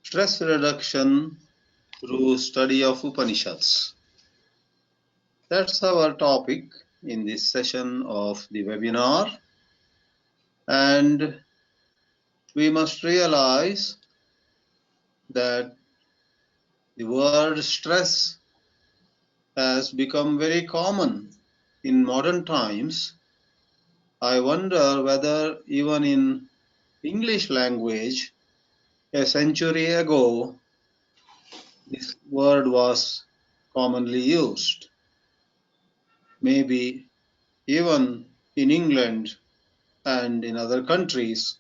Stress reduction through study of Upanishads. That's our topic in this session of the webinar. And we must realize that the word stress has become very common in modern times. I wonder whether even in English language a century ago this word was commonly used. Maybe even in England and in other countries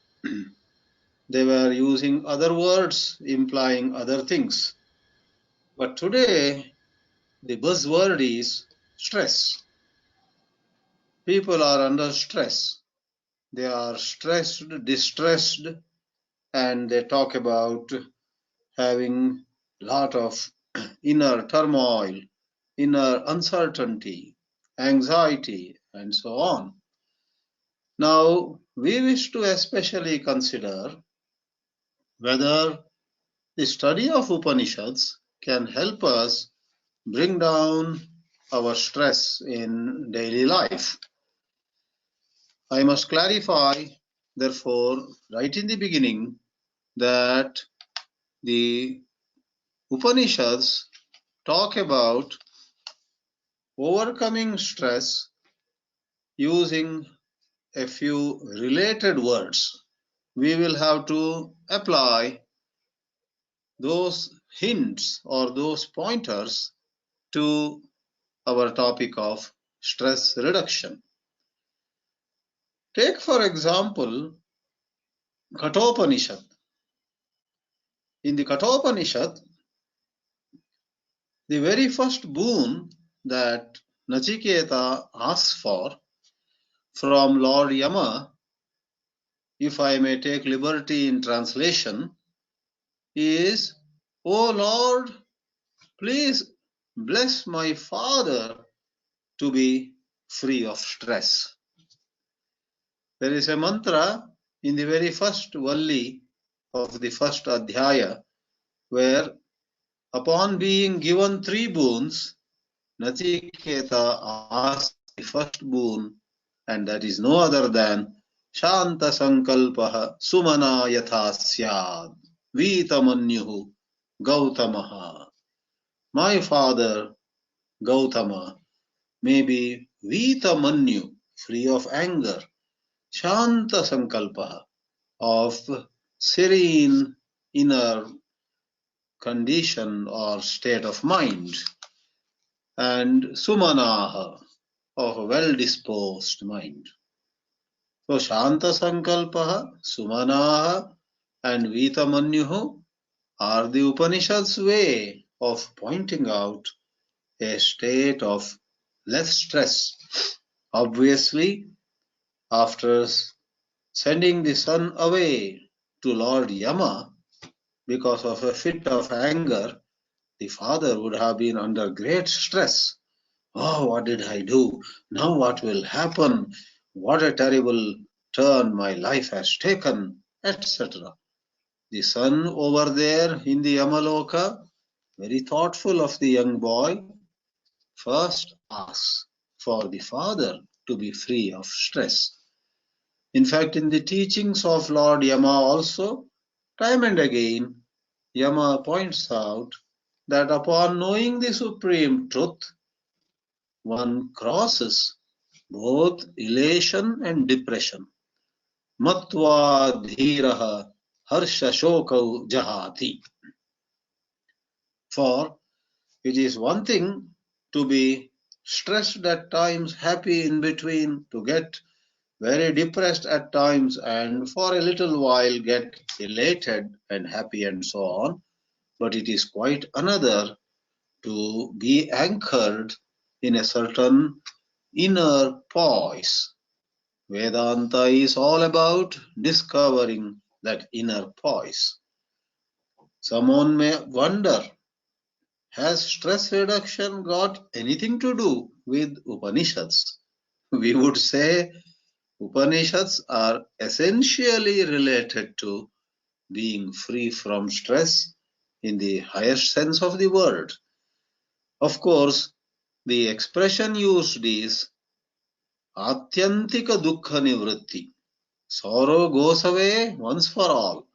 they were using other words implying other things. But today the buzzword is stress. People are under stress. They are stressed, distressed, and they talk about having a lot of inner turmoil, inner uncertainty, anxiety, and so on. Now, we wish to especially consider whether the study of Upanishads can help us bring down our stress in daily life. I must clarify, therefore, right in the beginning, that the Upanishads talk about overcoming stress using a few related words. We will have to apply those hints or those pointers to our topic of stress reduction. Take, for example, Kathopanishad. In the Kathopanishad, the very first boon that Nachiketā asks for from Lord Yama, if I may take liberty in translation, is, "O Lord, please bless my father to be free of stress." There is a mantra in the very first valli of the first adhyaya where, upon being given three boons, Nachiketā asks the first boon, and that is no other than Shanta Sankalpaha Sumana Yatha Syad Vitamanyuhu Gautamaha. My father Gautama may be Vitamanyu, free of anger, Shanta Sankalpaha, of serene inner condition or state of mind, and Sumanaha, of a well-disposed mind. So Shanta Sankalpaha, Sumanaha, and Vitamanyuhu are the Upanishad's way of pointing out a state of less stress. Obviously, after sending the son away to Lord Yama because of a fit of anger, the father would have been under great stress. Oh, what did I do? Now what will happen? What a terrible turn my life has taken, etc. The son over there in the Yamaloka, very thoughtful of the young boy, first asks for the father to be free of stress. In fact, in the teachings of Lord Yama also, time and again, Yama points out that upon knowing the supreme truth, one crosses both elation and depression. Matva dhiraha harsha shokau jahati. For it is one thing to be stressed at times, happy in between, to get very depressed at times, and for a little while get elated and happy and so on. But it is quite another to be anchored in a certain inner poise. Vedanta is all about discovering that inner poise. Someone may wonder, has stress reduction got anything to do with Upanishads? We would say Upanishads are essentially related to being free from stress in the highest sense of the word. Of course, the expression used is Atyantika Dukkha Nivritti. Sorrow goes away once for all,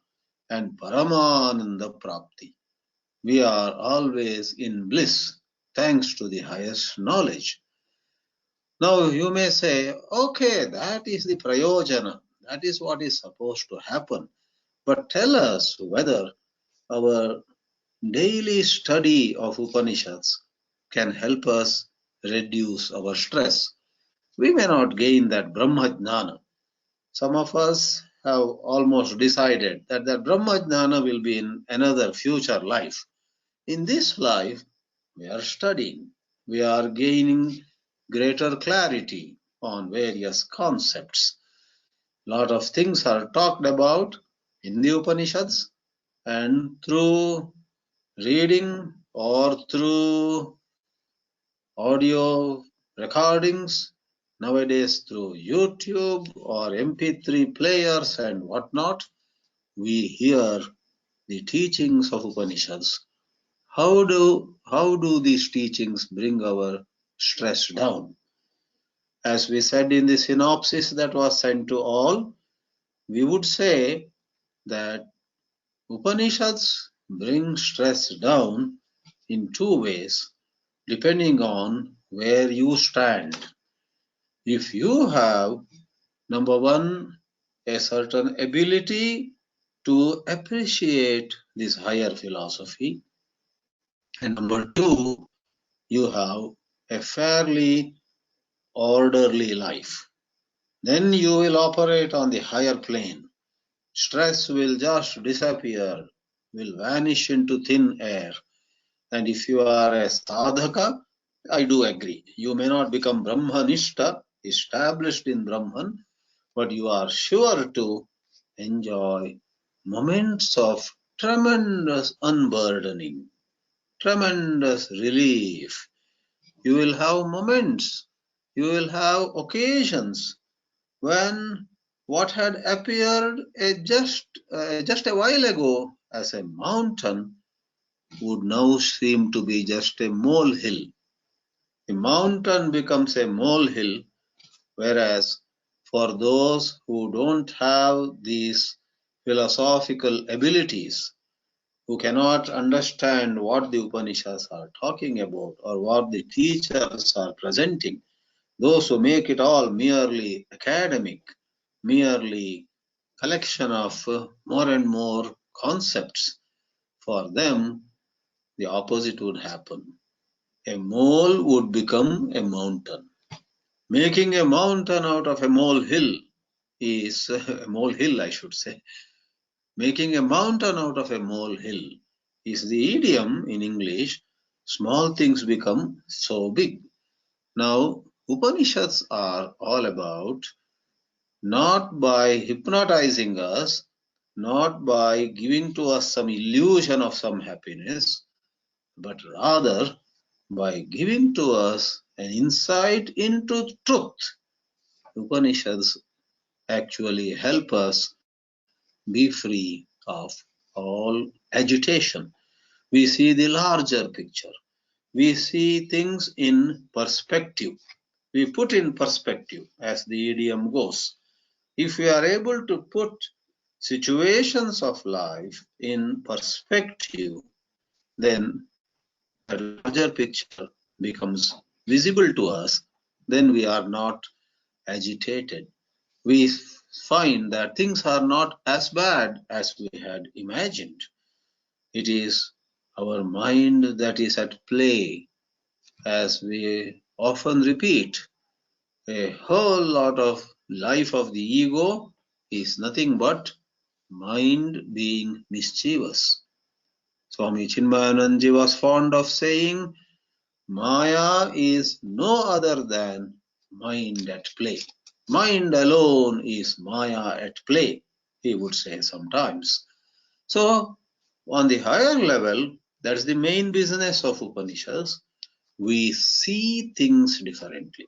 and Paramananda Prapti. We are always in bliss thanks to the highest knowledge. Now you may say, okay, that is the prayojana. That is what is supposed to happen. But tell us whether our daily study of Upanishads can help us reduce our stress. We may not gain that Brahmajnana. Some of us have almost decided that the Brahmajnana will be in another future life. In this life, we are studying. We are gaining greater clarity on various concepts. A lot of things are talked about in the Upanishads, and through reading or through audio recordings, nowadays through YouTube or MP3 players and whatnot, we hear the teachings of Upanishads. How do these teachings bring our stress down? As we said in the synopsis that was sent to all, we would say that Upanishads bring stress down in two ways, depending on where you stand. If you have, number one, a certain ability to appreciate this higher philosophy, and number two, you have a fairly orderly life, then you will operate on the higher plane. Stress will just disappear, will vanish into thin air. And if you are a sadhaka, I do agree. You may not become Brahmanishta, established in Brahman, but you are sure to enjoy moments of tremendous unburdening, tremendous relief. You will have moments, you will have occasions when what had appeared just a while ago as a mountain would now seem to be just a molehill. A mountain becomes a molehill, whereas for those who don't have these philosophical abilities, who cannot understand what the Upanishads are talking about or what the teachers are presenting, those who make it all merely academic, merely collection of more and more concepts, for them the opposite would happen. A mole would become a mountain. Making a mountain out of a molehill is a molehill, I should say. Making a mountain out of a molehill is the idiom in English. Small things become so big. Now, Upanishads are all about not by hypnotizing us, not by giving to us some illusion of some happiness, but rather by giving to us an insight into truth. Upanishads actually help us be free of all agitation. We see the larger picture. We see things in perspective. We put in perspective, as the idiom goes. If we are able to put situations of life in perspective, then the larger picture becomes visible to us. Then we are not agitated. We find that things are not as bad as we had imagined. It is our mind that is at play. As we often repeat, a whole lot of life of the ego is nothing but mind being mischievous. Swami Chinmayananji was fond of saying, Maya is no other than mind at play. Mind alone is Maya at play, he would say sometimes. So, on the higher level, that's the main business of Upanishads. We see things differently.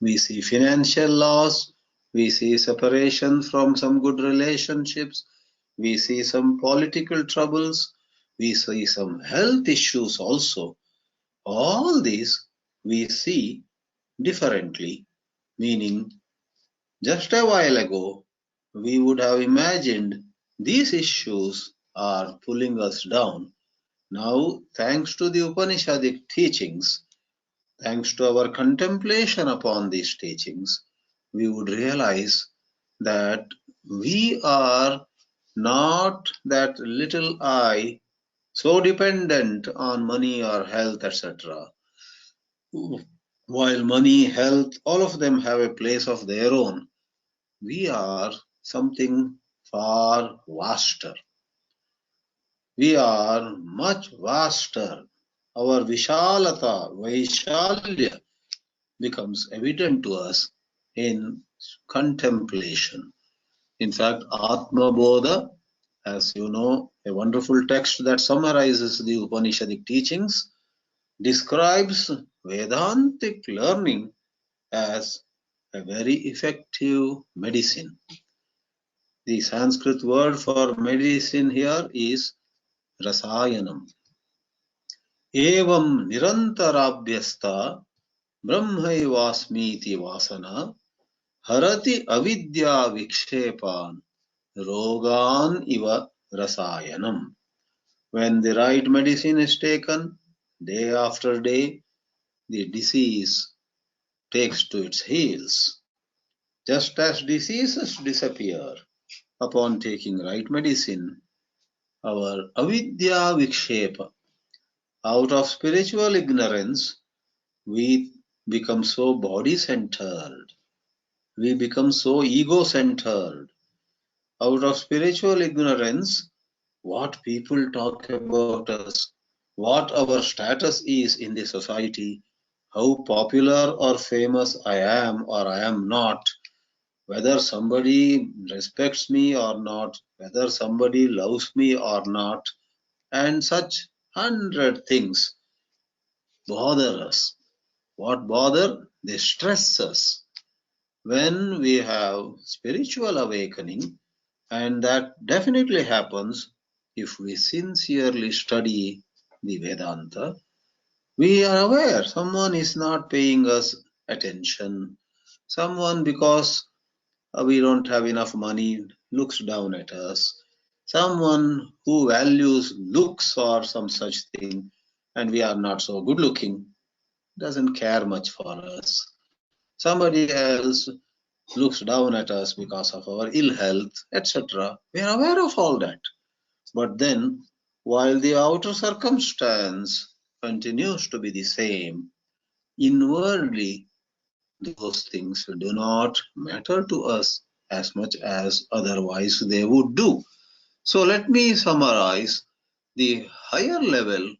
We see financial loss, we see separation from some good relationships, we see some political troubles, we see some health issues also. All these we see differently, meaning just a while ago we would have imagined these issues are pulling us down. Now, thanks to the Upanishadic teachings, thanks to our contemplation upon these teachings, we would realize that we are not that little I, so dependent on money or health, etc. While money, health, all of them have a place of their own, we are something far vaster. We are much vaster. Our Vishalata, Vaishalya becomes evident to us in contemplation. In fact, Atma Bodha, as you know, a wonderful text that summarizes the Upanishadic teachings, describes Vedantic learning as a very effective medicine. The Sanskrit word for medicine here is rasayanam. Evam nirantarabhyasta brahmaivasmiti vasana harati avidya vikshepan rogan iva rasayanam. When the right medicine is taken, day after day, the disease takes to its heels. Just as diseases disappear upon taking right medicine, our avidya vikshepa, out of spiritual ignorance, we become so body-centered. We become so ego-centered. Out of spiritual ignorance, what people talk about us, what our status is in the society, how popular or famous I am or I am not, whether somebody respects me or not, whether somebody loves me or not, and such 100 things bother us. What bother? They stress us. When we have spiritual awakening, and that definitely happens if we sincerely study the Vedanta, we are aware someone is not paying us attention. Someone, because we don't have enough money, looks down at us. Someone who values looks or some such thing, and we are not so good looking, doesn't care much for us. Somebody else looks down at us because of our ill health, etc. We are aware of all that. But then, while the outer circumstance continues to be the same, inwardly those things do not matter to us as much as otherwise they would do. So let me summarize. The higher level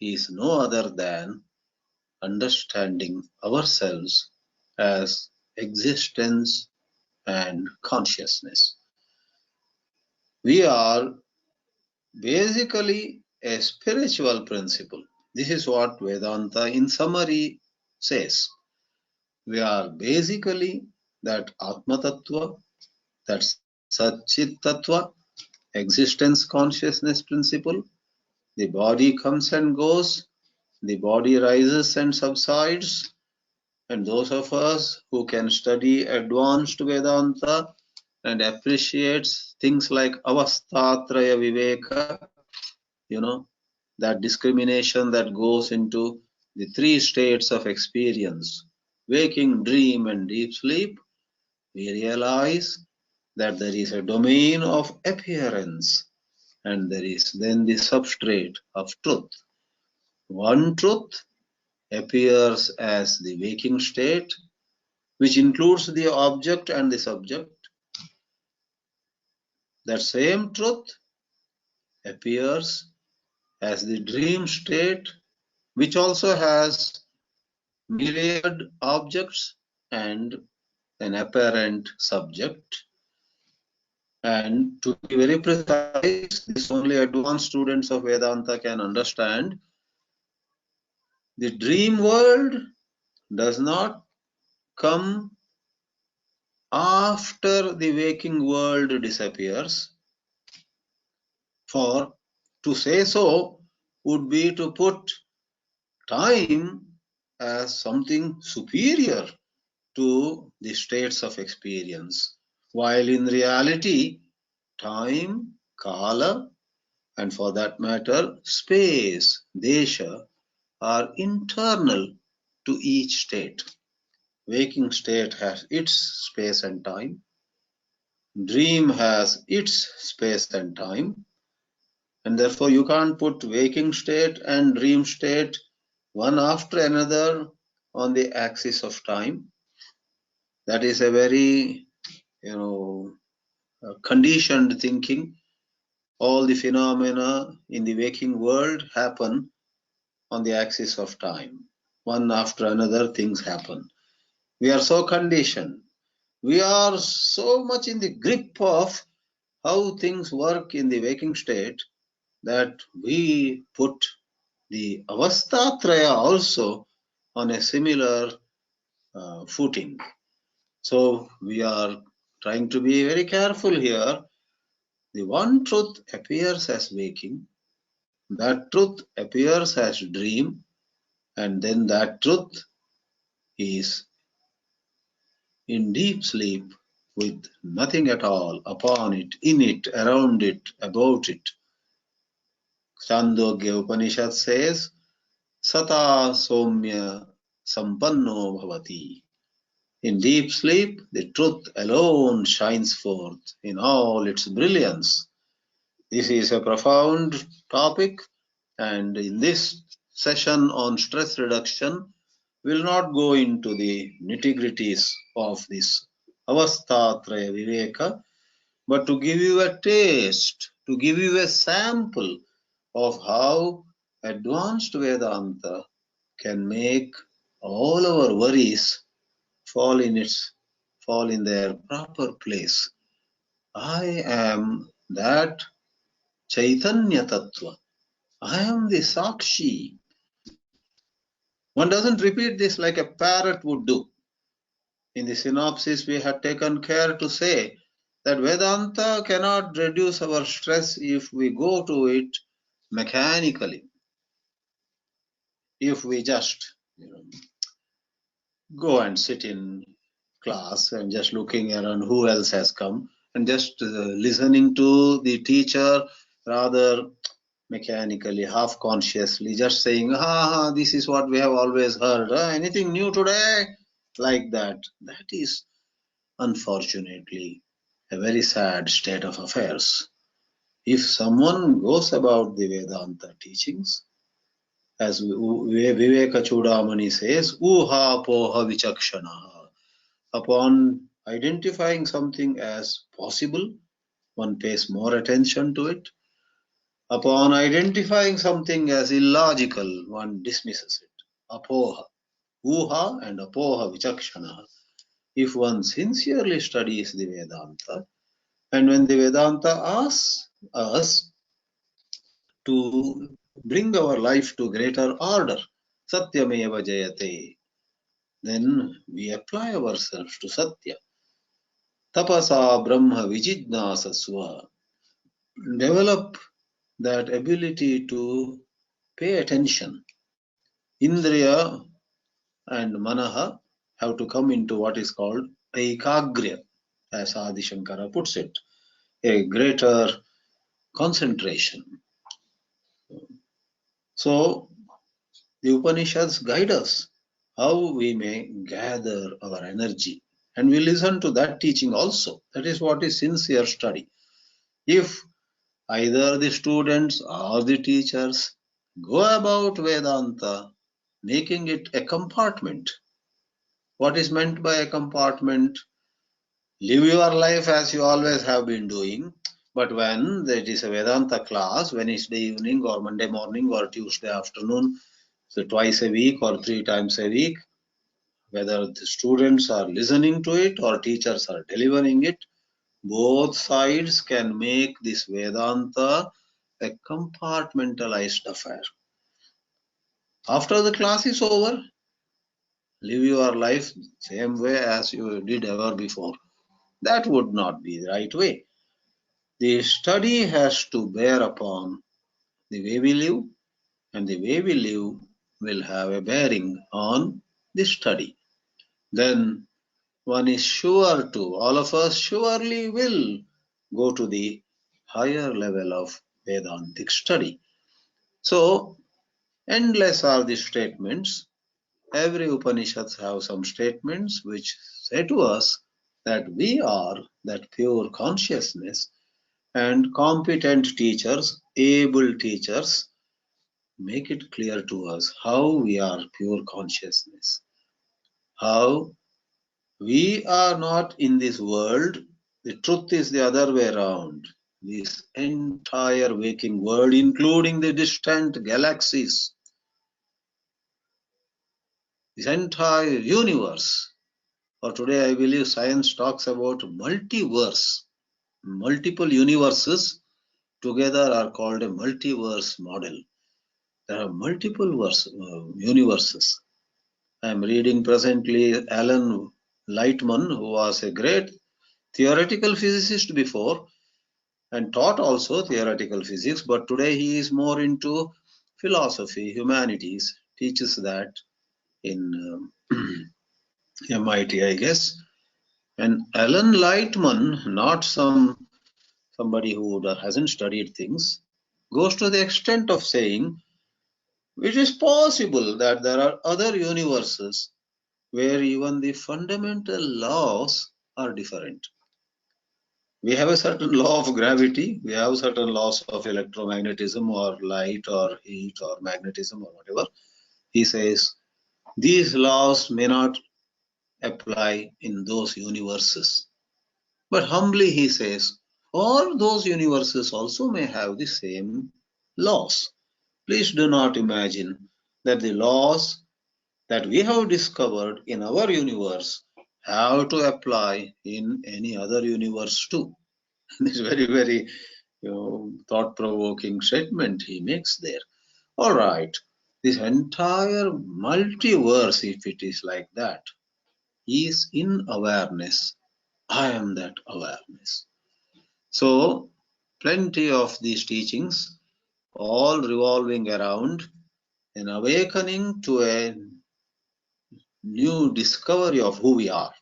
is no other than understanding ourselves as existence and consciousness. We are basically a spiritual principle. This is what Vedanta in summary says. We are basically that Atma Tattva, that Satchit Tattva, existence consciousness principle. The body comes and goes, the body rises and subsides, and those of us who can study advanced Vedanta and appreciates things like avastatraya viveka, that discrimination that goes into the three states of experience, waking, dream, and deep sleep, we realize that there is a domain of appearance and there is then the substrate of truth. One truth appears as the waking state, which includes the object and the subject. That same truth appears as the dream state, which also has myriad objects and an apparent subject. And to be very precise, this only advanced students of Vedanta can understand. The dream world does not come after the waking world disappears. For to say so would be to put time as something superior to the states of experience, while in reality, time, kala, and for that matter, space, desha, are internal to each state. Waking state has its space and time. Dream has its space and time. And therefore, you can't put waking state and dream state one after another on the axis of time. That is a very, conditioned thinking. All the phenomena in the waking world happen on the axis of time. One after another, things happen. We are so conditioned. We are so much in the grip of how things work in the waking state that we put the avasthatraya also on a similar footing. So we are trying to be very careful here. The one truth appears as waking, that truth appears as dream, and then that truth is in deep sleep with nothing at all upon it, in it, around it, about it. Chandogya Upanishad says, Sata Somya Sampanno Bhavati. In deep sleep, the truth alone shines forth in all its brilliance. This is a profound topic, and in this session on stress reduction, we'll not go into the nitty-gritties of this avasthatraya viveka, but to give you a taste, to give you a sample of how advanced Vedanta can make all our worries fall in their proper place. I am that Chaitanya Tattva. I am the Sakshi. One doesn't repeat this like a parrot would do. In the synopsis, we had taken care to say that Vedanta cannot reduce our stress if we go to it mechanically. If we just go and sit in class and just looking around who else has come and just listening to the teacher rather mechanically, half consciously, just saying, this is what we have always heard, anything new today, like that. That is unfortunately a very sad state of affairs. If someone goes about the Vedanta teachings, as Viveka Chudamani says, uha poha vichakshana. Upon identifying something as possible, one pays more attention to it. Upon identifying something as illogical, one dismisses it. Apoha. Uha and apoha vichakshana. If one sincerely studies the Vedanta, and when the Vedanta asks us to bring our life to greater order, satyameva jayate, then we apply ourselves to satya. Tapasa brahma vijidnasasva. Develop that ability to pay attention. Indriya and manaha have to come into what is called ekagrya, as Adi Shankara puts it, a greater concentration. So the Upanishads guide us how we may gather our energy, and we listen to that teaching also. That is what is sincere study. If either the students or the teachers go about Vedanta making it a compartment. What is meant by a compartment? Live your life as you always have been doing, but when there is a Vedanta class, Wednesday evening or Monday morning or Tuesday afternoon, so twice a week or 3 times a week, whether the students are listening to it or teachers are delivering it, both sides can make this Vedanta a compartmentalized affair. After the class is over, live your life same way as you did ever before. That would not be the right way. The study has to bear upon the way we live, and the way we live will have a bearing on the study. Then one is sure to, all of us surely will go to the higher level of Vedantic study. So, endless are the statements. Every Upanishads have some statements which say to us that we are that pure consciousness, and competent teachers, able teachers, make it clear to us how we are pure consciousness, how we are not in this world. The truth is the other way around. This entire waking world, including the distant galaxies, this entire universe. For today, I believe science talks about multiverse. Multiple universes together are called a multiverse model. There are multiple universes. I am reading presently Alan Lightman, who was a great theoretical physicist before and taught also theoretical physics, but today he is more into philosophy, humanities, teaches that in MIT, I guess. And Alan Lightman, not somebody who hasn't studied things, goes to the extent of saying it is possible that there are other universes where even the fundamental laws are different. We have a certain law of gravity, we have certain laws of electromagnetism or light or heat or magnetism or whatever. He says these laws may not apply in those universes. But humbly he says, all those universes also may have the same laws. Please do not imagine that the laws that we have discovered in our universe have to apply in any other universe too. This very, very thought-provoking statement he makes there. All right, this entire multiverse, if it is like that, is in awareness. I am that awareness. So, plenty of these teachings, all revolving around an awakening to a new discovery of who we are.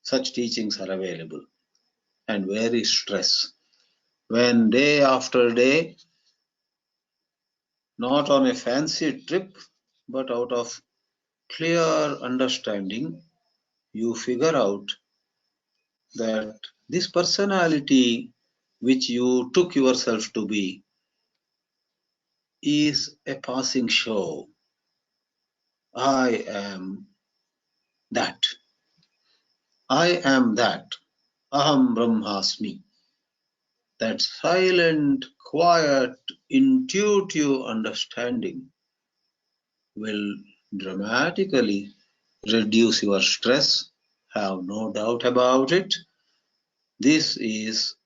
Such teachings are available and very stress. When day after day, not on a fancy trip, but out of clear understanding, you figure out that this personality which you took yourself to be is a passing show. I am that. I am that. Aham Brahmasmi. That silent, quiet, intuitive understanding will dramatically reduce your stress. Have no doubt about it. This is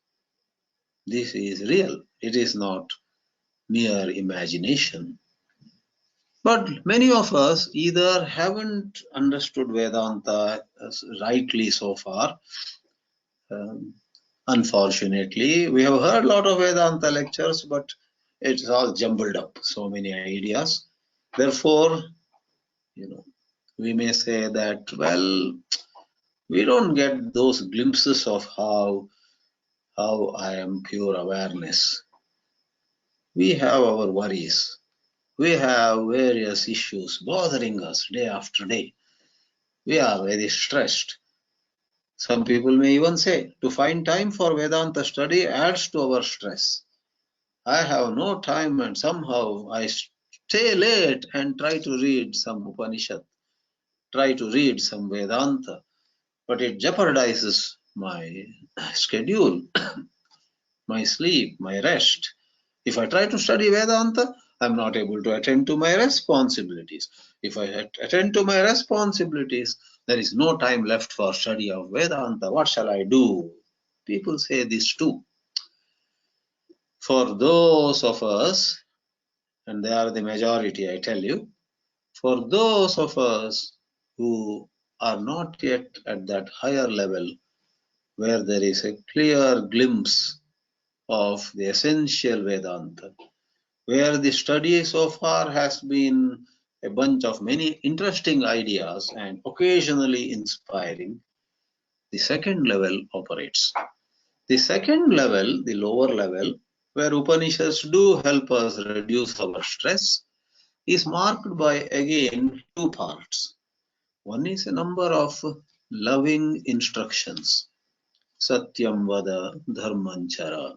real. It is not mere imagination. But many of us either haven't understood Vedanta rightly so far. Unfortunately, we have heard a lot of Vedanta lectures, but it's all jumbled up, so many ideas. Therefore, we may say that, well, we don't get those glimpses of how I am pure awareness. We have our worries. We have various issues bothering us day after day. We are very stressed. Some people may even say to find time for Vedanta study adds to our stress. I have no time and somehow I stay late and try to read some Upanishad, try to read some Vedanta, but it jeopardizes my schedule, my sleep, my rest. If I try to study Vedanta, I'm not able to attend to my responsibilities. If I attend to my responsibilities, there is no time left for study of Vedanta. What shall I do? People say this too. For those of us, and they are the majority, I tell you, for those of us who are not yet at that higher level where there is a clear glimpse of the essential Vedanta, where the study so far has been a bunch of many interesting ideas and occasionally inspiring. The second level operates. The second level, the lower level, where Upanishads do help us reduce our stress, is marked by again two parts. One is a number of loving instructions. Satyam vada dharmanchara.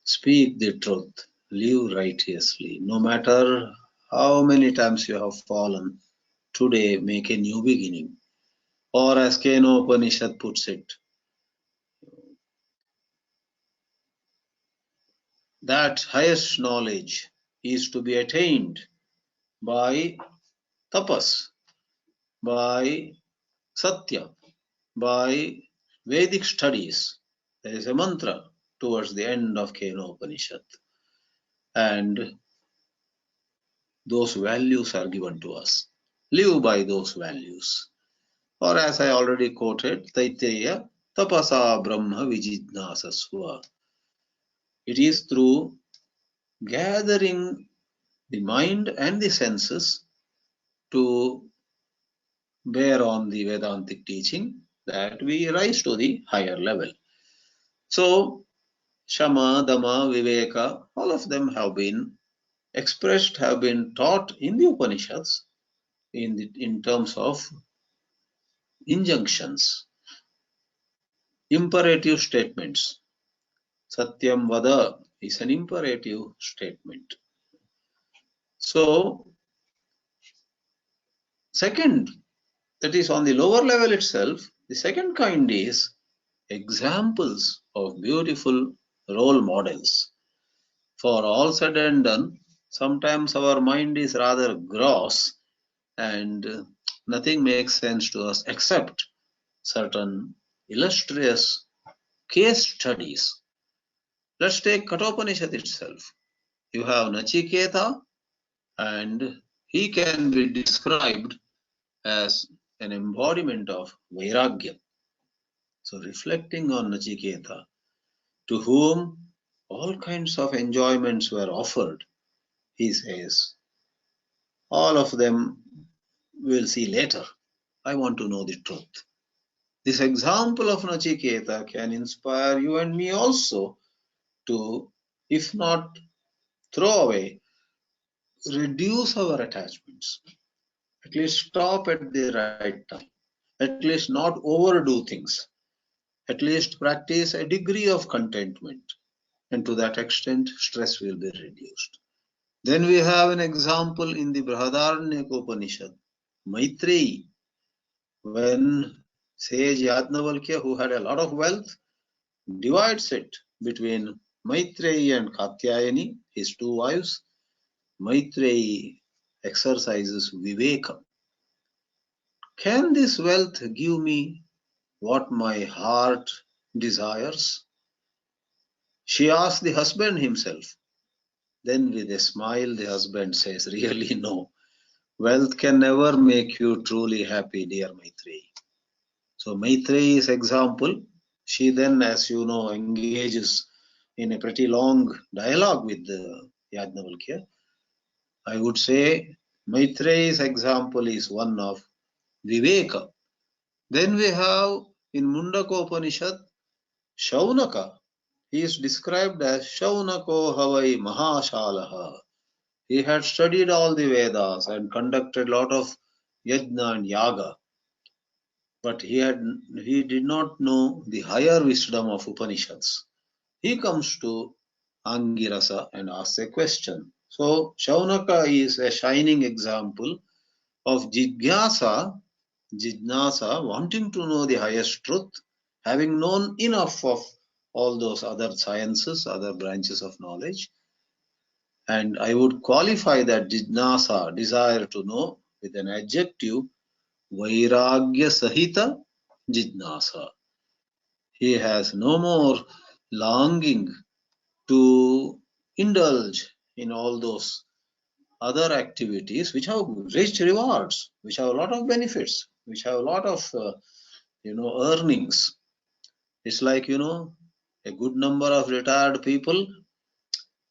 Speak the truth, live righteously. No matter how many times you have fallen, today make a new beginning. Or as Keno Upanishad puts it, that highest knowledge is to be attained by tapas, by satya, by Vedic studies. There is a mantra towards the end of Keno Upanishad. And those values are given to us. Live by those values. Or as I already quoted, Maitreya, tapasa brahma vijidnasasva. It is through gathering the mind and the senses to bear on the Vedantic teaching that we rise to the higher level. So, Shama, Dama, Viveka, all of them have been expressed, have been taught in the Upanishads in terms of injunctions, imperative statements. Satyam Vada is an imperative statement. So, second, that is on the lower level itself, the second kind is examples of beautiful role models. For all said and done, sometimes our mind is rather gross and nothing makes sense to us except certain illustrious case studies. Let's take Kathopanishad itself. You have Nachiketā, and he can be described as an embodiment of Vairagya. So reflecting on Nachiketā, to whom all kinds of enjoyments were offered, he says, all of them we'll see later. I want to know the truth. This example of Nachiketā can inspire you and me also to, if not throw away, reduce our attachments. At least stop at the right time. At least not overdo things. At least practice a degree of contentment. And to that extent, stress will be reduced. Then we have an example in the Brihadaranyaka Upanishad, Maitreyi, when sage Yajnavalkya, who had a lot of wealth, divides it between Maitreyi and Katyayani, his two wives. Maitreyi exercises viveka. Can this wealth give me what my heart desires? She asked the husband himself. Then with a smile, the husband says, really no. Wealth can never make you truly happy, dear Maitreyi. So Maitreyi's example, she then, as you know, engages in a pretty long dialogue with Yajnavalkya. I would say Maitreyi's example is one of Viveka. Then we have in Mundaka Upanishad, Shaunaka. He is described as Shaunako Havai Mahashalaha. He had studied all the Vedas and conducted a lot of yajna and yaga. But he did not know the higher wisdom of Upanishads. He comes to Angirasa and asks a question. So Shaunaka is a shining example of Jidnasa, wanting to know the highest truth, having known enough of all those other sciences, other branches of knowledge. And I would qualify that Jidnasa, desire to know, with an adjective, Vairagya Sahita Jidnasa. He has no more longing to indulge in all those other activities which have rich rewards, which have a lot of benefits, which have a lot of earnings. It's like, a good number of retired people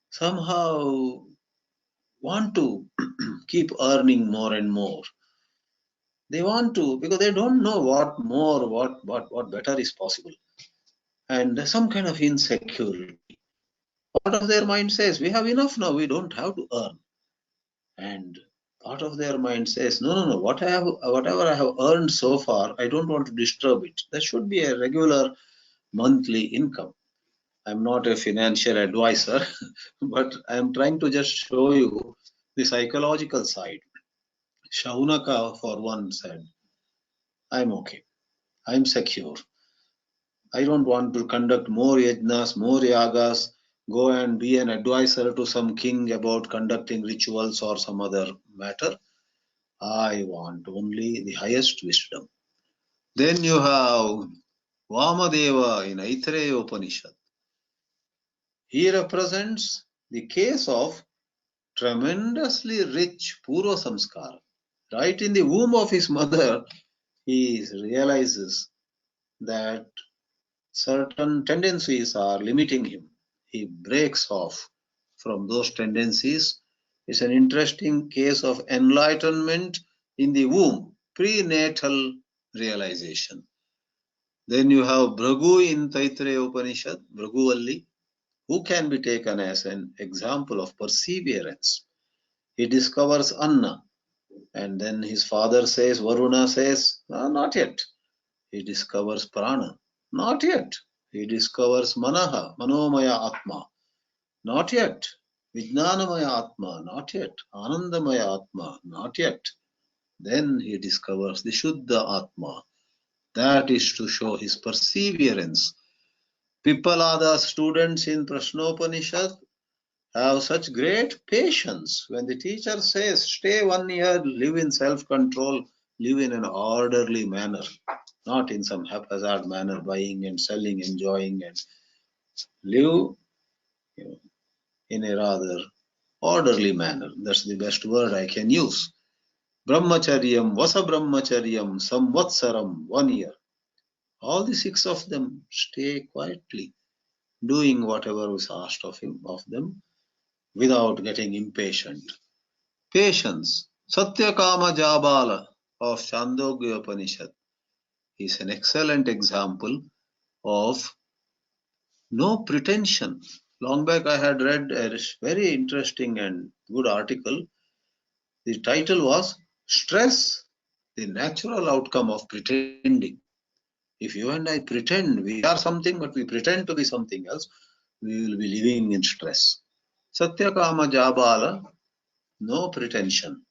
somehow want to keep earning more and more. They want to, because they don't know what more, what better is possible. And there's some kind of insecurity. Part of their mind says, we have enough now, we don't have to earn. And part of their mind says, no, whatever I have earned so far, I don't want to disturb it. There should be a regular monthly income. I'm not a financial advisor, but I'm trying to just show you the psychological side. Shaunaka, for one, said, I'm okay. I'm secure. I don't want to conduct more yajnas, more yagas, go and be an advisor to some king about conducting rituals or some other matter. I want only the highest wisdom. Then you have Vāmadeva in Maitreyi Upanishad. He represents the case of tremendously rich Purva Samskara. Right in the womb of his mother, he realizes that certain tendencies are limiting him. He breaks off from those tendencies. It's an interesting case of enlightenment in the womb, prenatal realization. Then you have Bhrigu in Maitreyi Upanishad, Bhrigu, who can be taken as an example of perseverance. He discovers Anna, and then his father says, Varuna says, not yet. He discovers Prana, not yet. He discovers Manaha, Manomaya Atma, not yet. Vijnanamaya Atma, not yet. Anandamaya Atma, not yet. Then he discovers the Shuddha Atma. That is to show his perseverance. Pippalada's students in Prashnopanishad have such great patience. When the teacher says, stay 1 year, live in self-control, live in an orderly manner, not in some haphazard manner, buying and selling, enjoying, and live in a rather orderly manner. That's the best word I can use. Brahmacharyam, Vasa Brahmacharyam, Samvatsaram, 1 year. All the 6 of them stay quietly, doing whatever was asked of them, without getting impatient. Patience. Satyakāma Jabala of Chandogya Upanishad is an excellent example of no pretension. Long back I had read a very interesting and good article. The title was Stress, the Natural Outcome of Pretending. If you and I pretend we are something, but we pretend to be something else, we will be living in stress. Satyakāma Jabala, no pretension.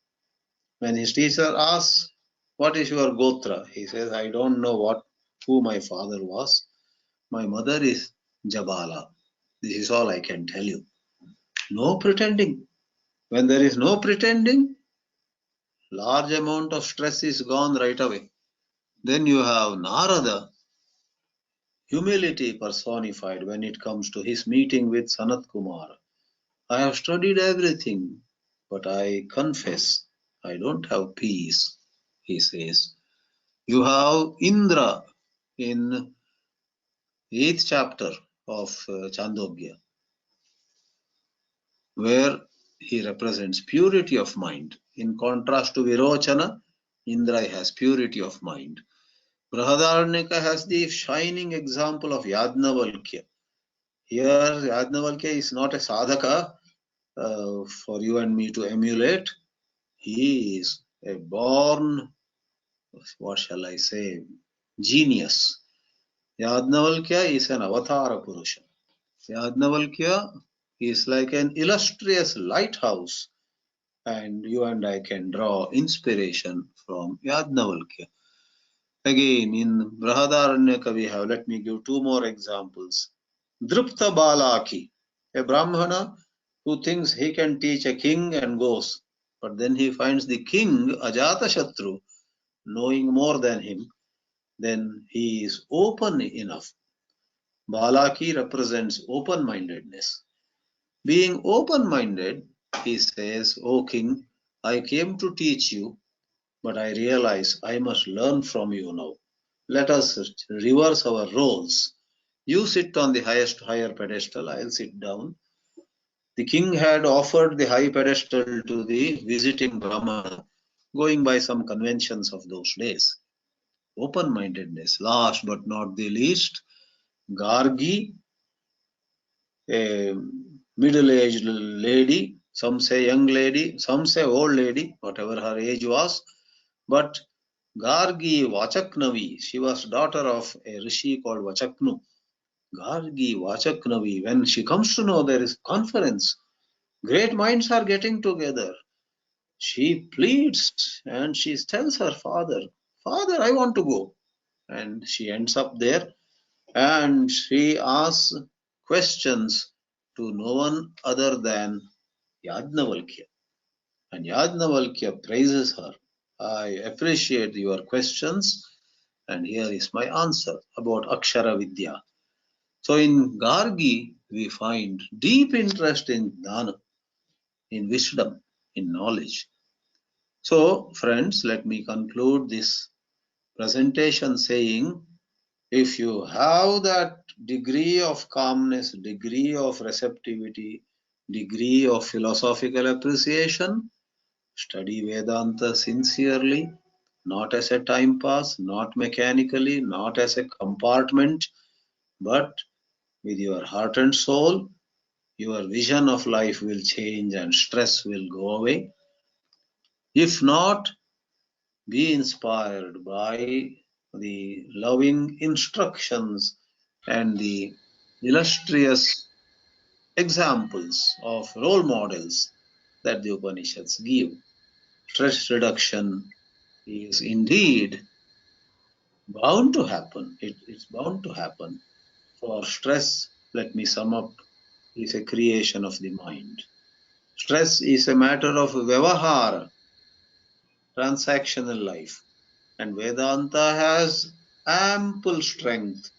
When his teacher asks, what is your gotra? He says, I don't know who my father was. My mother is Jabala. This is all I can tell you. No pretending. When there is no pretending, large amount of stress is gone right away. Then you have Narada, humility personified when it comes to his meeting with Sanat Kumara. I have studied everything, but I confess I don't have peace, he says. You have Indra in 8th chapter of Chandogya, where he represents purity of mind. In contrast to Virochana, Indra has purity of mind. Brihadaranyaka has the shining example of Yajnavalkya. Here, Yajnavalkya is not a sadhaka for you and me to emulate. He is a born, what shall I say, genius. Yajnavalkya is an avatara purusha. Yajnavalkya is like an illustrious lighthouse, and you and I can draw inspiration from Yajnavalkya. Again, in Brihadaranyaka we have, let me give 2 more examples. Drupta Balaki, a Brahmana who thinks he can teach a king and goes, but then he finds the king, Ajatashatru, knowing more than him, then he is open enough. Balaki represents open-mindedness. Being open-minded, he says, O king, I came to teach you, but I realize I must learn from you now. Let us reverse our roles. You sit on the higher pedestal, I'll sit down. The king had offered the high pedestal to the visiting Brahmana, going by some conventions of those days. Open-mindedness. Last but not the least, Gārgi, a middle-aged lady, some say young lady, some say old lady, whatever her age was, but Gārgi Vachaknavi, she was daughter of a rishi called Vachaknu. Gārgi Vachaknavi, when she comes to know there is conference, great minds are getting together, she pleads and she tells her father, Father, I want to go. And she ends up there and she asks questions to no one other than Yajnavalkya. And Yajnavalkya praises her. I appreciate your questions, and here is my answer about Akshara Vidya. So in Gārgi, we find deep interest in Jnana, in wisdom, in knowledge. So, friends, let me conclude this presentation saying, if you have that degree of calmness, degree of receptivity, degree of philosophical appreciation, study Vedanta sincerely, not as a time pass, not mechanically, not as a compartment, but with your heart and soul, your vision of life will change and stress will go away. If not, be inspired by the loving instructions and the illustrious examples of role models that the Upanishads give. Stress reduction is indeed bound to happen. It's bound to happen. For stress, let me sum up, is a creation of the mind. Stress is a matter of vyavahara, transactional life. And Vedanta has ample strength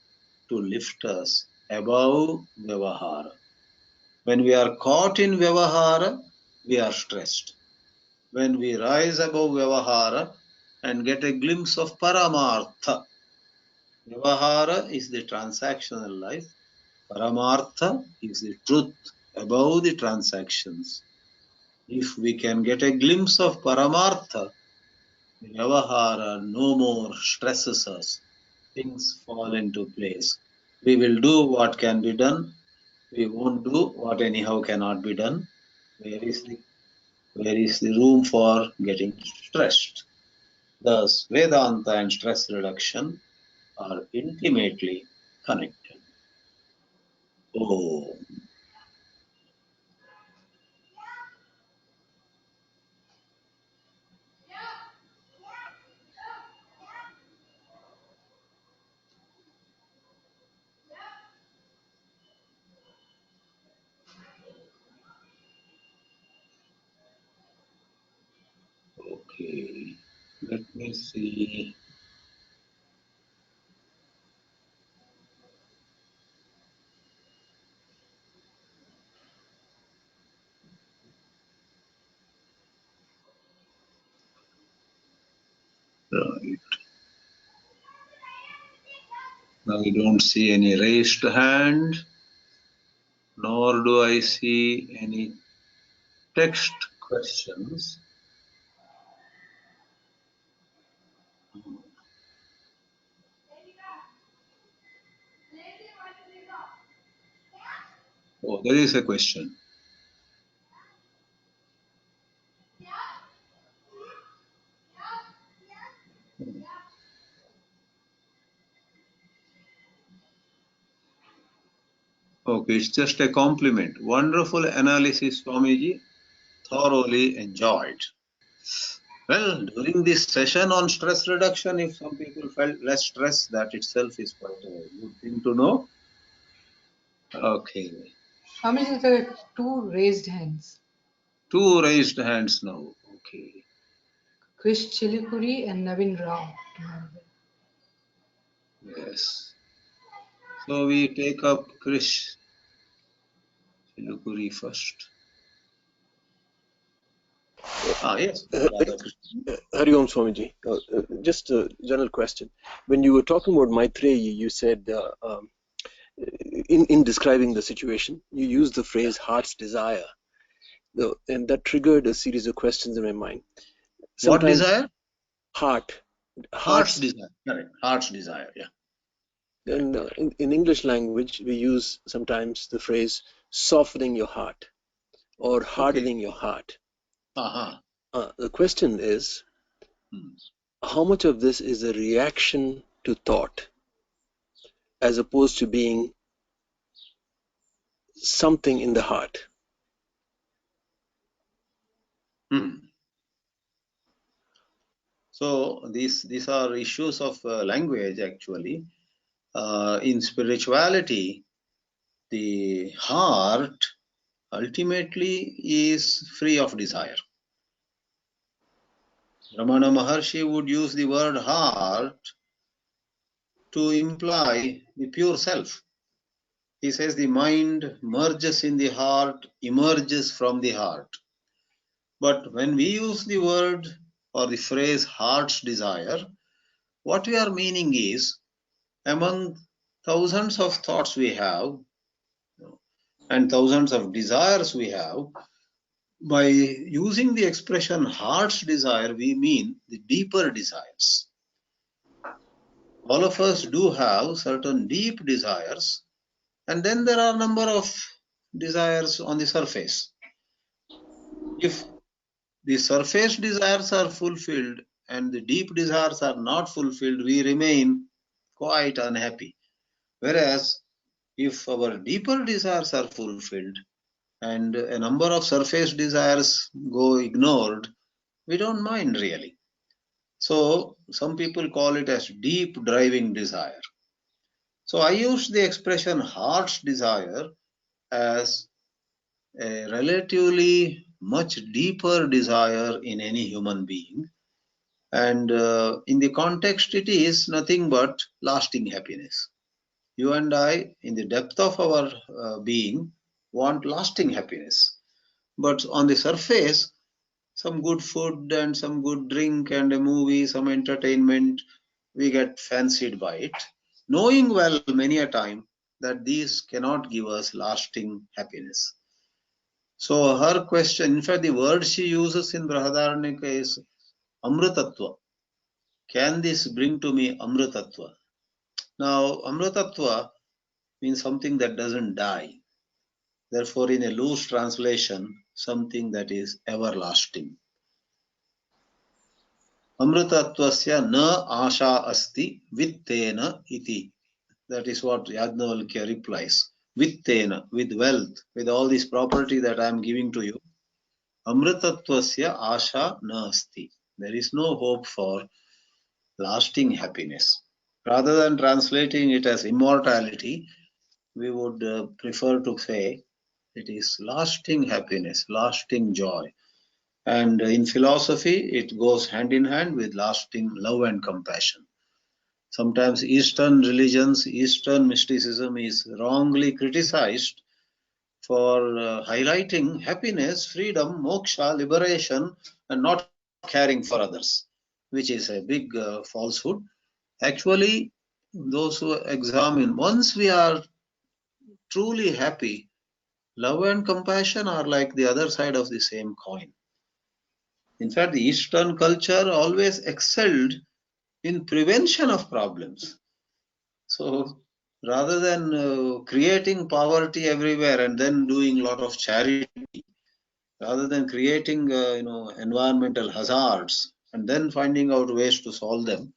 to lift us above vyavahara. When we are caught in vyavahara, we are stressed. When we rise above vyavahara and get a glimpse of paramartha, vyavahara is the transactional life, paramartha is the truth above the transactions. If we can get a glimpse of paramartha, vyavahara no more stresses us. Things fall into place. We will do what can be done. We won't do what anyhow cannot be done. Where is the room for getting stressed? Thus, Vedanta and stress reduction are intimately connected. Oh. Okay, let me see. Right. Now I don't see any raised hand, nor do I see any text questions. Oh, there is a question. Okay, it's just a compliment. Wonderful analysis, Swamiji. Thoroughly enjoyed. Well, during this session on stress reduction, if some people felt less stress, that itself is quite a good thing to know. Okay. Swamiji, there are two raised hands. Two raised hands now. Okay. Krish Chilikuri and Navin Rao. Yes. So we take up Krish Chilukuri first. Yes. Hari Om Swamiji. Just a general question. When you were talking about Maitreyi, you said in describing the situation, you use the phrase heart's desire, and that triggered a series of questions in my mind. What Sometimes desire? heart's Heart's desire. Correct. Heart's desire. Yeah. and in English language, we use sometimes the phrase softening your heart or hardening your heart. The question is, how much of this is a reaction to thought as opposed to being something in the heart? So these are issues of language actually. In spirituality, the heart ultimately is free of desire. Ramana Maharshi would use the word heart to imply the pure self. He says the mind merges in the heart, emerges from the heart. But when we use the word or the phrase heart's desire, what we are meaning is, among thousands of thoughts we have and thousands of desires we have, by using the expression heart's desire, we mean the deeper desires. All of us do have certain deep desires, and then there are a number of desires on the surface. If the surface desires are fulfilled and the deep desires are not fulfilled, we remain quite unhappy. Whereas if our deeper desires are fulfilled and a number of surface desires go ignored, we don't mind really. So some people call it as deep driving desire. So I use the expression heart's desire as a relatively much deeper desire in any human being. And in the context, it is nothing but lasting happiness. You and I, in the depth of our being, want lasting happiness. But on the surface, some good food and some good drink and a movie, some entertainment, we get fancied by it, knowing well many a time that these cannot give us lasting happiness. So her question, in fact, the word she uses in Brihadaranyaka is Amritatva. Can this bring to me Amritatva? Now, Amritatva means something that doesn't die. Therefore, in a loose translation, something that is everlasting. Amritatvasya na asha asti vittena iti. That is what Yajnavalkya replies. Vittena, with wealth, with all this property that I am giving to you. Amritatvasya asha na asti. There is no hope for lasting happiness. Rather than translating it as immortality, we would prefer to say it is lasting happiness, lasting joy. And in philosophy, it goes hand in hand with lasting love and compassion. Sometimes Eastern religions, Eastern mysticism is wrongly criticized for highlighting happiness, freedom, moksha, liberation, and not caring for others, which is a big falsehood. Actually, those who examine, once we are truly happy, love and compassion are like the other side of the same coin. In fact, the Eastern culture always excelled in prevention of problems. So rather than creating poverty everywhere and then doing a lot of charity, rather than creating environmental hazards and then finding out ways to solve them,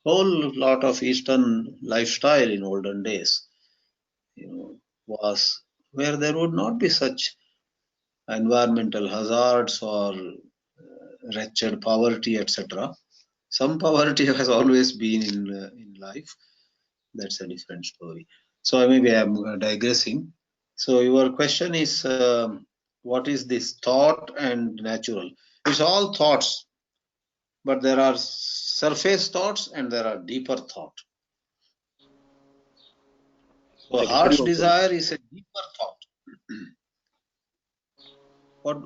whole lot of Eastern lifestyle in olden days, was where there would not be such environmental hazards or wretched poverty, etc. Some poverty has always been in life. That's a different story. So maybe I'm digressing. So your question is, what is this thought and natural? It's all thoughts, but there are surface thoughts and there are deeper thought. So heart's desire is a deeper thought. What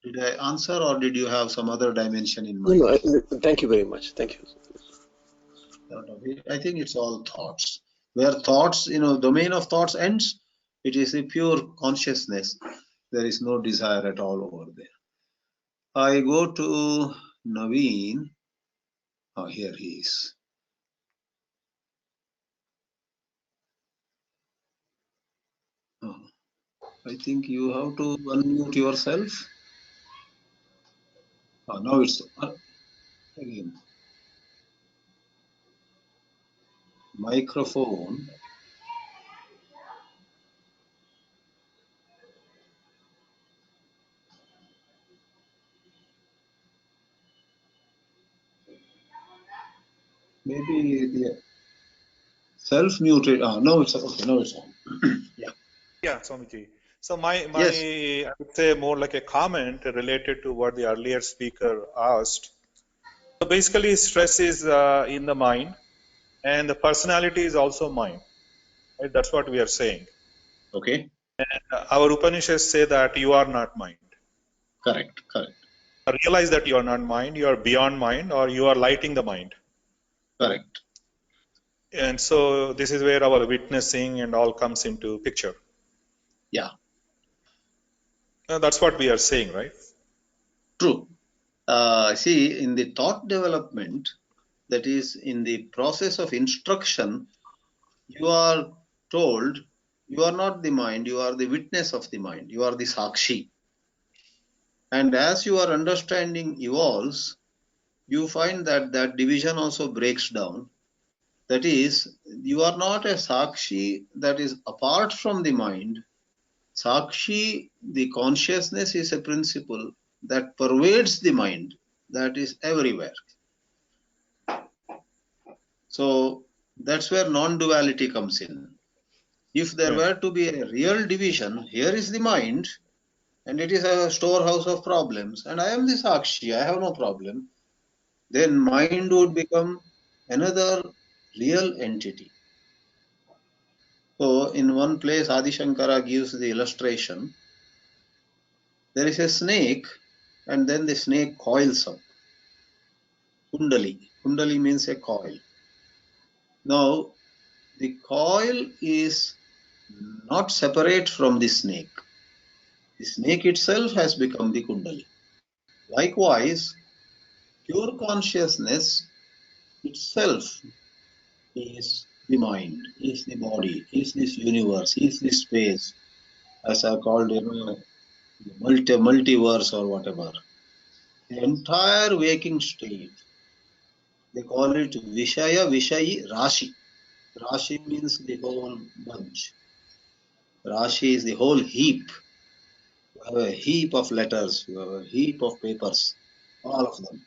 did I answer, or did you have some other dimension in mind? No, thank you very much. Thank you. I think it's all thoughts. Where thoughts, domain of thoughts ends, it is a pure consciousness. There is no desire at all over there. I go to Naveen. Oh, here he is. Oh, I think you have to unmute yourself. Oh, now it's again. Microphone. Maybe the self-muted. No, it's okay. Now it's on. Yeah. Yeah, Swamiji. So my Yes. I would say more like a comment related to what the earlier speaker asked. So basically, stress is in the mind, and the personality is also mind. Right? That's what we are saying. Okay. And our Upanishads say that you are not mind. Correct. Realize that you are not mind, you are beyond mind, or you are lighting the mind. Correct. And so this is where our witnessing and all comes into picture. Yeah. That's what we are saying, right? True. See, in the thought development, that is in the process of instruction, you are told you are not the mind, you are the witness of the mind, you are the sakshi. And as your understanding evolves, you find that that division also breaks down. That is, you are not a sakshi that is apart from the mind. Sakshi, the consciousness, is a principle that pervades the mind, that is everywhere. So that's where non-duality comes in. If there were to be a real division, here is the mind, and it is a storehouse of problems, and I am the Sakshi, I have no problem, then mind would become another real entity. So in one place, Adi Shankara gives the illustration. There is a snake, and then the snake coils up. Kundali. Kundali means a coil. Now, the coil is not separate from the snake. The snake itself has become the Kundali. Likewise, pure consciousness itself is the mind, is the body, is this universe, is this space, as I called multiverse or whatever. The entire waking state, they call it Vishaya Vishayi Rashi. Rashi means the whole bunch. Rashi is the whole heap. You have a heap of letters, you have a heap of papers, all of them.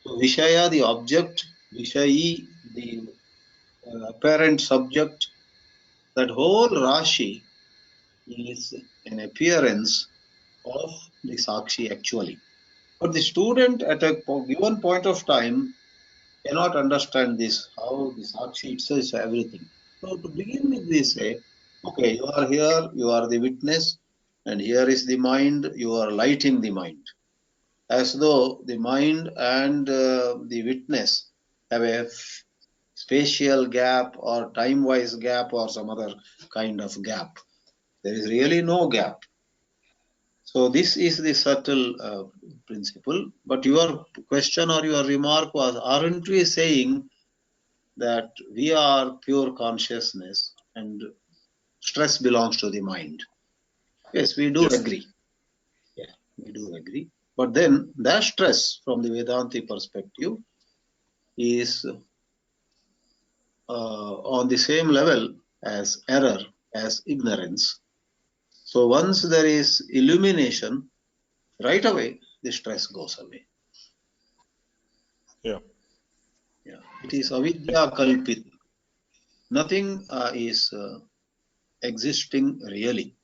So Vishaya, the object, Vishayi, the apparent subject, that whole Rashi is an appearance of the Sakshi actually. But the student at a given point of time cannot understand this, how the Sakshi itself is everything. So to begin with, we say, okay, you are here, you are the witness, and here is the mind, you are lighting the mind. As though the mind and the witness have a spatial gap or time-wise gap or some other kind of gap. There is really no gap. So this is the subtle principle. But your question or your remark was, aren't we saying that we are pure consciousness and stress belongs to the mind? Yes, we do agree. Yeah, we do agree. But then that stress from the Vedanti perspective is on the same level as error, as ignorance. So once there is illumination, right away the stress goes away. Yeah. It is avidya kalpit. Nothing is existing really.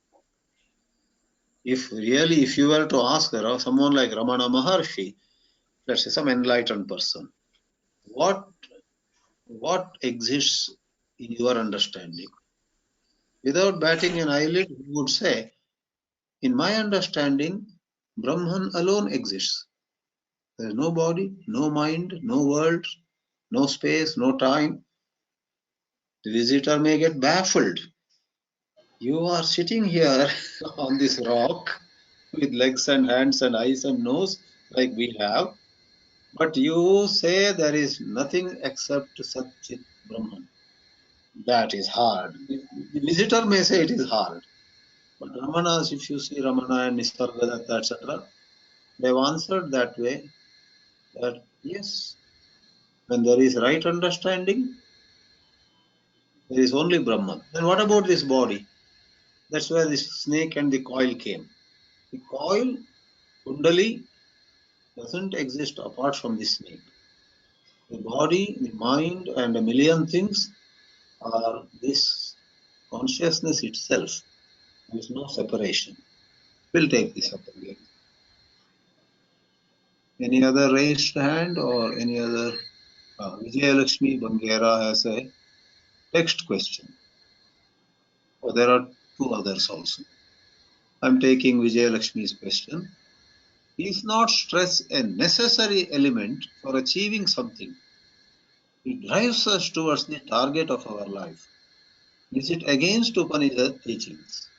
If you were to ask someone like Ramana Maharshi, let's say some enlightened person, what exists in your understanding? Without batting an eyelid, he would say, in my understanding, Brahman alone exists. There is no body, no mind, no world, no space, no time. The visitor may get baffled. You are sitting here on this rock with legs and hands and eyes and nose like we have, but you say there is nothing except Sat Chit Brahman. That is hard. The visitor may say it is hard. But Ramanas, if you see Ramana and Nisargadatta, etc., they've answered that way, that yes, when there is right understanding, there is only Brahman. Then what about this body? That's where the snake and the coil came. The coil, Kundali, doesn't exist apart from the snake. The body, the mind, and a million things are this consciousness itself. There is no separation. We'll take this up again. Any other raised hand or any other? Vijayalakshmi Bangera has a text question. Oh, there are two others also. I'm taking Vijayalakshmi's question. Is not stress a necessary element for achieving something? It drives us towards the target of our life. Is it against Upanishad teachings?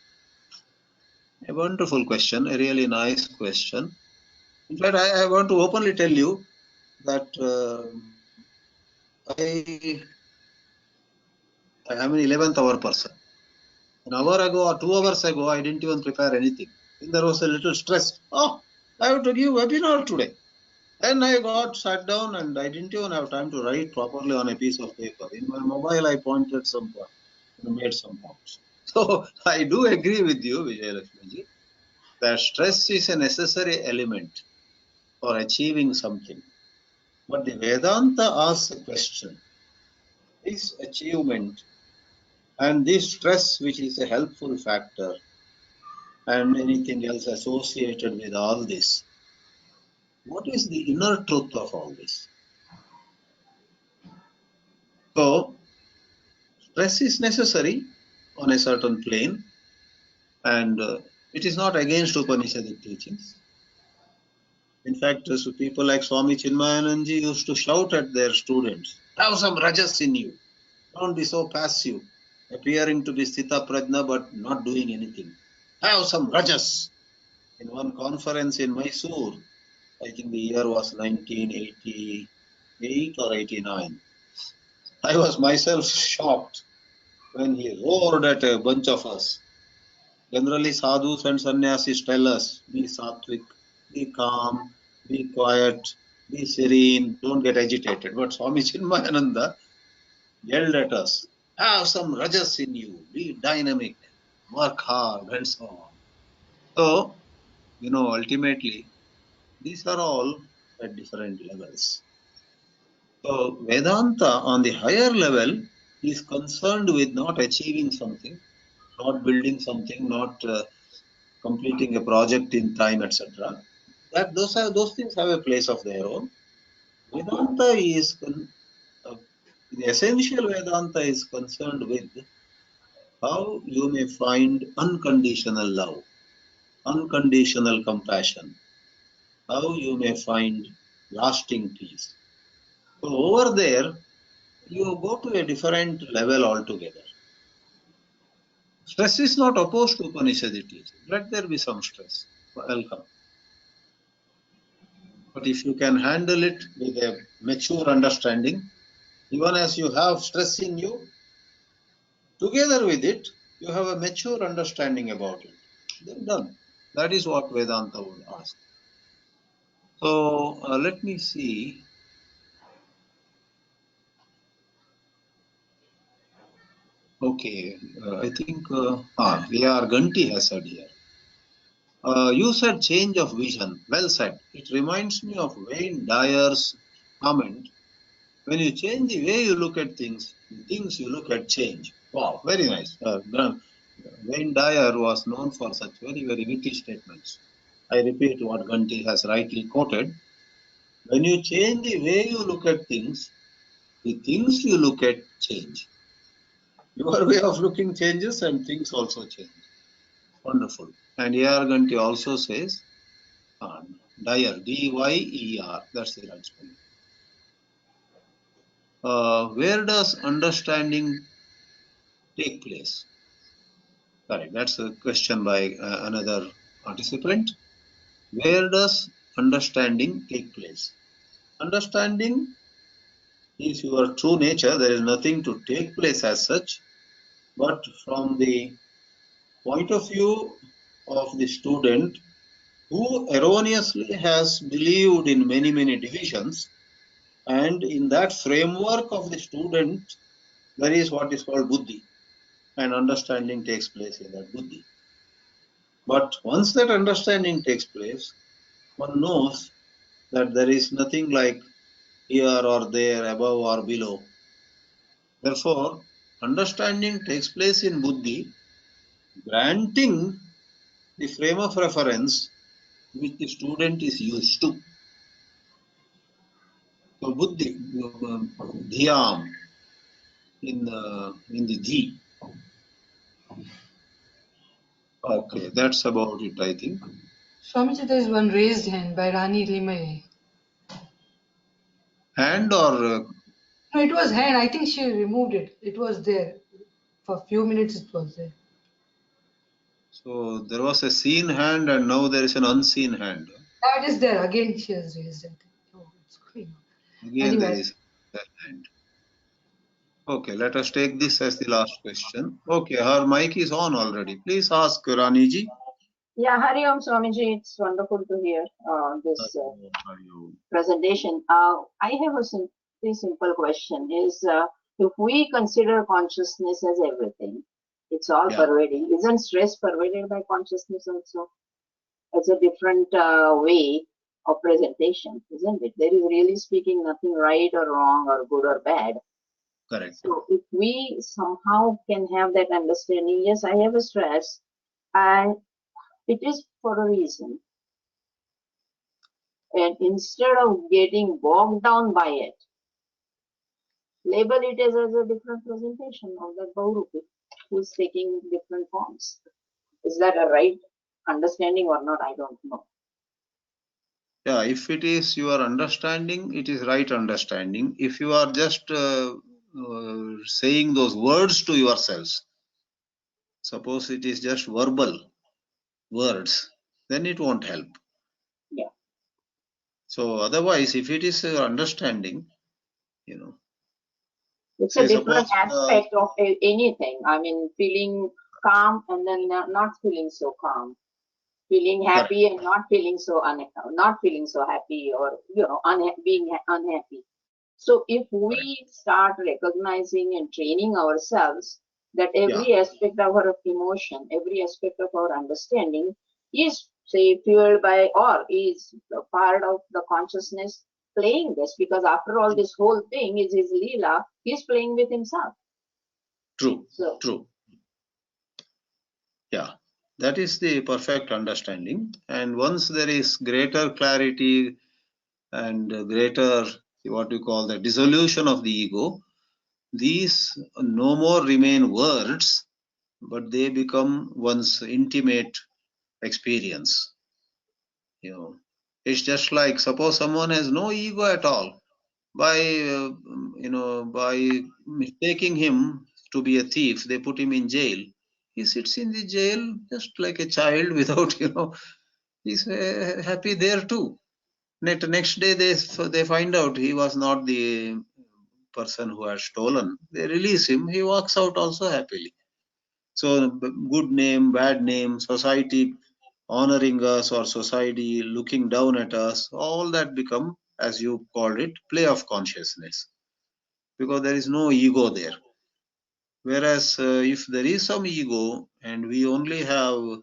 A wonderful question, a really nice question. In fact, I want to openly tell you that I am an 11th hour person. An hour ago or 2 hours ago, I didn't even prepare anything. Then there was a little stress. Oh, I have to give webinar today. Then I got sat down and I didn't even have time to write properly on a piece of paper. In my mobile, I pointed some point and made some points. So I do agree with you, Vijayalakshmi, that stress is a necessary element for achieving something. But the Vedanta asks a question. This achievement and this stress, which is a helpful factor, and anything else associated with all this, what is the inner truth of all this? So, stress is necessary on a certain plane, and it is not against Upanishadic teachings. In fact, so people like Swami Chinmayananji used to shout at their students, have some rajas in you. Don't be so passive, appearing to be Sthita Prajna but not doing anything. Have some rajas. In one conference in Mysore, I think the year was 1988 or 89. I was myself shocked when he roared at a bunch of us. Generally, sadhus and sannyasis tell us, be sattvic, be calm, be quiet, be serene, don't get agitated. But Swami Chinmayananda yelled at us, have some rajas in you, be dynamic, work hard, and so on. So, ultimately, these are all at different levels. So, Vedanta on the higher level is concerned with not achieving something, not building something, not completing a project in time, etc. That those things have a place of their own. Vedanta is the essential Vedanta is concerned with how you may find unconditional love, unconditional compassion, how you may find lasting peace. So over there, you go to a different level altogether. Stress is not opposed to Upanishadic teaching. Let there be some stress. Welcome. But if you can handle it with a mature understanding, even as you have stress in you, together with it, you have a mature understanding about it. Then done. That is what Vedanta would ask. So let me see. Okay, I think V.R. Ganti has said here. You said change of vision. Well said. It reminds me of Wayne Dyer's comment. When you change the way you look at things, the things you look at change. Wow, very nice. Wayne Dyer was known for such very, very witty statements. I repeat what Ganti has rightly quoted. When you change the way you look at things, the things you look at change. Your way of looking changes and things also change. Wonderful. And A.R. Ganti also says, Dyer, D-Y-E-R, that's the right spelling. where does understanding take place? Correct. That's a question by another participant. Where does understanding take place? Understanding is your true nature. There is nothing to take place as such. But from the point of view of the student who erroneously has believed in many, many divisions, and in that framework of the student, there is what is called buddhi, and understanding takes place in that buddhi. But once that understanding takes place, one knows that there is nothing like here or there, above or below. Therefore, understanding takes place in buddhi, granting the frame of reference which the student is used to. So buddhi, dhyam, in the dhi. Okay, that's about it, I think. Swamiji, there is one raised hand by Rani Limaye. Hand or? No, it was hand. I think she removed it. It was there. For a few minutes it was there. So there was a seen hand and now there is an unseen hand. Now it is there. Again she has raised it. Oh, it's going on. Again Anyway. there is a hand. Okay, let us take this as the last question. Okay, her mic is on already. Please ask Raniji. Yeah, Hari Om Swamiji, it's wonderful to hear this presentation. I have a simple question is, if we consider consciousness as everything, it's all pervading. Isn't stress pervaded by consciousness also? It's a different way of presentation, isn't it? There is really speaking nothing right or wrong or good or bad. Correct. So if we somehow can have that understanding, yes, I have a stress and it is for a reason. And instead of getting bogged down by it, label it as a different presentation of that Bhrigu who is taking different forms. Is that a right understanding or not? I don't know. Yeah, if it is your understanding, it is right understanding. If you are just saying those words to yourselves, suppose it is just verbal words, then it won't help. Yeah. So otherwise, if it is your understanding, it's a different aspect of anything. I mean, feeling calm and then not feeling so calm, feeling happy and not feeling so happy, or being unhappy. So if we start recognizing and training ourselves that every aspect of our emotion, every aspect of our understanding is, say, fueled by or is a part of the consciousness playing this, because after all, this whole thing is his Leela, he's playing with himself. True, true. Yeah, that is the perfect understanding. And once there is greater clarity and greater, what you call the dissolution of the ego, these no more remain words, but they become one's intimate experience. It's just like, suppose someone has no ego at all. By by mistaking him to be a thief, they put him in jail. He sits in the jail just like a child without, he's happy there too. Next day they find out he was not the person who has stolen. They release him. He walks out also happily. So good name, bad name, society honoring us or society looking down at us, all that become, as you called it, play of consciousness, because there is no ego there. Whereas if there is some ego and we only have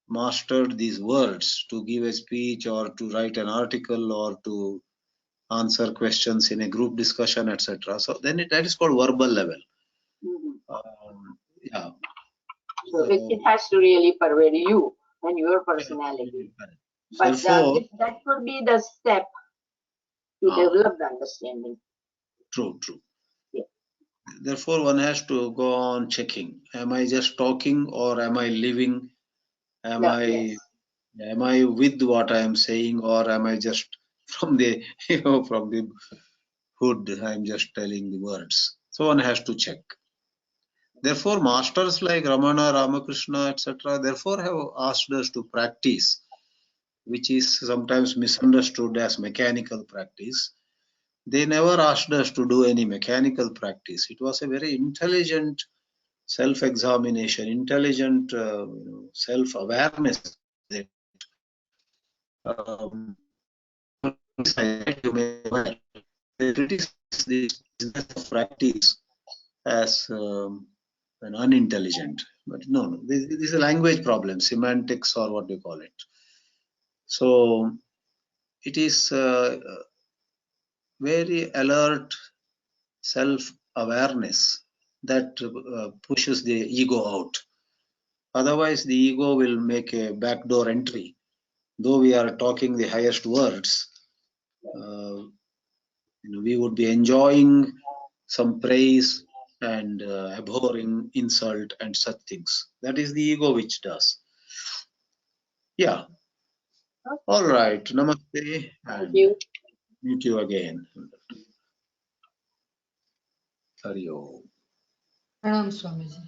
mastered these words to give a speech or to write an article or to answer questions in a group discussion, etc., so then that is called verbal level. Yeah. So it has to really pervade you and your personality. But that could be the step to develop the understanding. True, true. Yeah. Therefore, one has to go on checking. Am I just talking or am I living? Am I with what I am saying, or am I just from the from the hood, I am just telling the words. So one has to check. Therefore, masters like Ramana, Ramakrishna, etc., therefore have asked us to practice, which is sometimes misunderstood as mechanical practice. They never asked us to do any mechanical practice. It was a very intelligent self-examination, intelligent self-awareness. You may criticize this business of practice as an unintelligent, but no, this is a language problem, semantics or what you call it. So it is very alert self-awareness that pushes the ego out. Otherwise, the ego will make a backdoor entry. Though we are talking the highest words, we would be enjoying some praise and abhorring insult and such things. That is the ego which does. Yeah. All right. Namaste. Thank you. Meet you again. Hari Om. Pranam Swamiji.